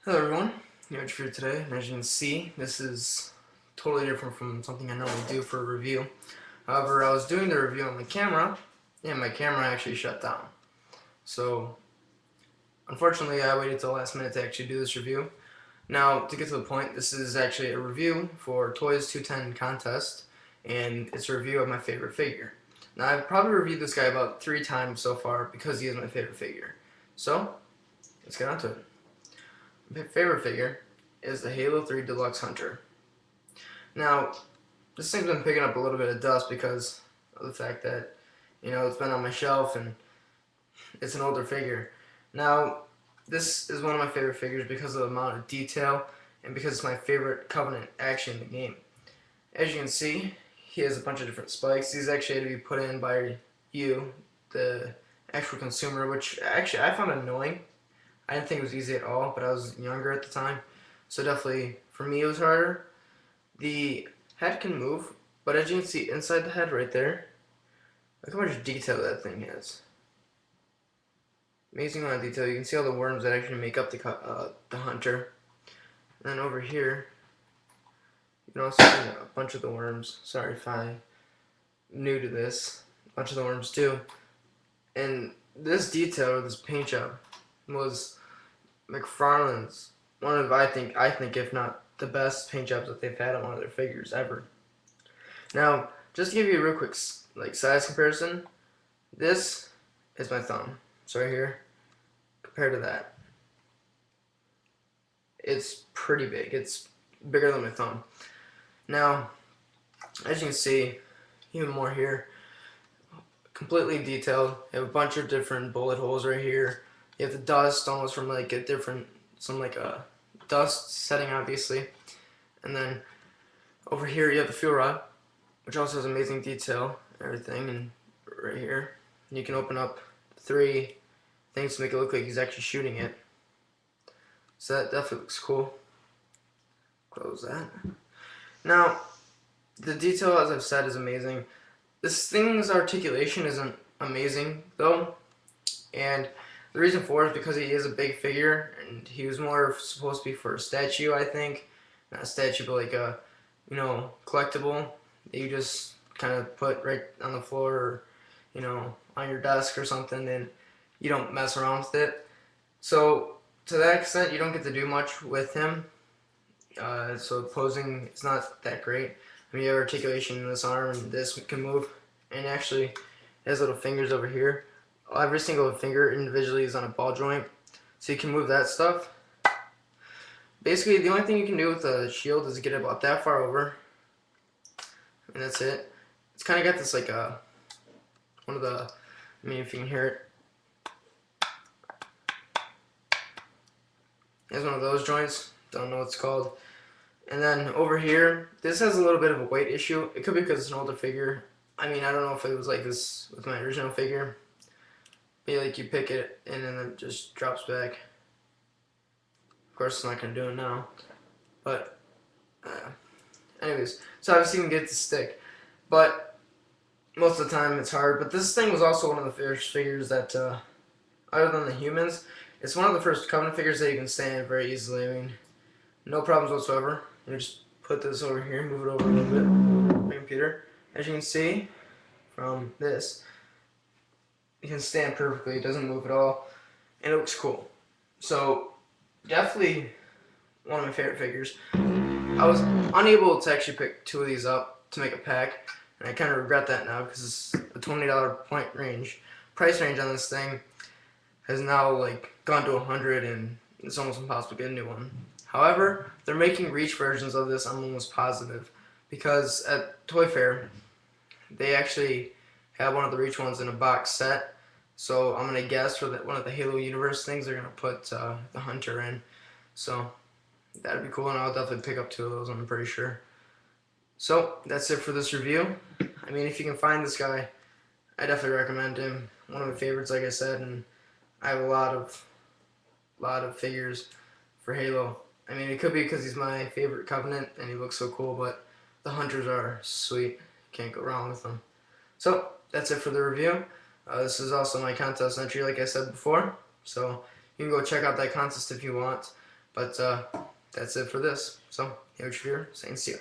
Hello everyone, Nerd for today, and as you can see, this is totally different from something I normally do for a review. However, I was doing the review on my camera, and my camera actually shut down. So, unfortunately, I waited till the last minute to actually do this review. Now, to get to the point, this is actually a review for Toys 210 Contest, and it's a review of my favorite figure. Now, I've probably reviewed this guy about 3 times so far because he is my favorite figure. So, let's get on to it. My favorite figure is the Halo 3 Deluxe Hunter. Now, this thing's been picking up a little bit of dust because of the fact that, it's been on my shelf and it's an older figure. Now, this is one of my favorite figures because of the amount of detail and because it's my favorite Covenant action in the game. As you can see, he has a bunch of different spikes. These actually had to be put in by you, the actual consumer, which actually I found annoying. I didn't think it was easy at all, but I was younger at the time, so definitely for me it was harder. The head can move, but as you can see inside the head right there, look how much detail that thing has. Amazing amount of detail. You can see all the worms that actually make up the hunter. And then over here, you can also see a bunch of the worms. Sorry if I'm new to this. A bunch of the worms too. And this detail, or this paint job, was McFarlane's one of I think if not the best paint jobs that they've had on one of their figures ever. Now, just to give you a real quick size comparison, this is my thumb. It's right here. Compared to that, it's pretty big. It's bigger than my thumb. Now, as you can see, even more here, completely detailed. You have a bunch of different bullet holes right here. You have the dust almost from like a different, a dust setting obviously. And then over here you have the fuel rod, which also has amazing detail and everything. And right here, you can open up 3 things to make it look like he's actually shooting it. So that definitely looks cool. Close that. Now, the detail, as I've said, is amazing. This thing's articulation isn't amazing though, and the reason for it is because he is a big figure, and he was more supposed to be for a statue, I think. Not a statue, but like a, collectible that you just kind of put right on the floor or, on your desk or something, and you don't mess around with it. So, to that extent, you don't get to do much with him. So posing is not that great. I mean, you have articulation in this arm, and this can move. And actually, it has little fingers over here. Every single finger individually is on a ball joint, so you can move that stuff. Basically, the only thing you can do with the shield is get it about that far over, and that's it. It's kind of got this like one of the, if you can hear it. It has one of those joints. Don't know what it's called. And then over here, this has a little bit of a weight issue. It could be because it's an older figure. I don't know if it was like this with my original figure. Maybe like you pick it and then it just drops back. Of course, it's not going to do it now. But, anyways. So obviously you can get it to stick. But, most of the time it's hard. But this thing was also one of the first figures that, other than the humans, it's one of the first Covenant figures that you can stand very easily. No problems whatsoever. You just put this over here, move it over a little bit, my computer. As you can see from this, it can stand perfectly. It doesn't move at all, and it looks cool. So definitely one of my favorite figures. I was unable to actually pick 2 of these up to make a pack, and I kind of regret that now because it's a $20 price range on this thing has now like gone to 100, and it's almost impossible to get a new one. However, they're making Reach versions of this, I'm almost positive, because at Toy Fair, they actually have one of the Reach ones in a box set. So I'm going to guess for one of the Halo Universe things, they're going to put the Hunter in. So that'd be cool, and I'll definitely pick up 2 of those, I'm pretty sure. So that's it for this review. If you can find this guy, I definitely recommend him. One of my favorites, like I said, and I have a lot of figures for Halo. It could be because he's my favorite Covenant and he looks so cool, but the Hunters are sweet. Can't go wrong with them. So, that's it for the review. This is also my contest entry, like I said before. So, you can go check out that contest if you want. But that's it for this. So, Huge Fear saying see ya.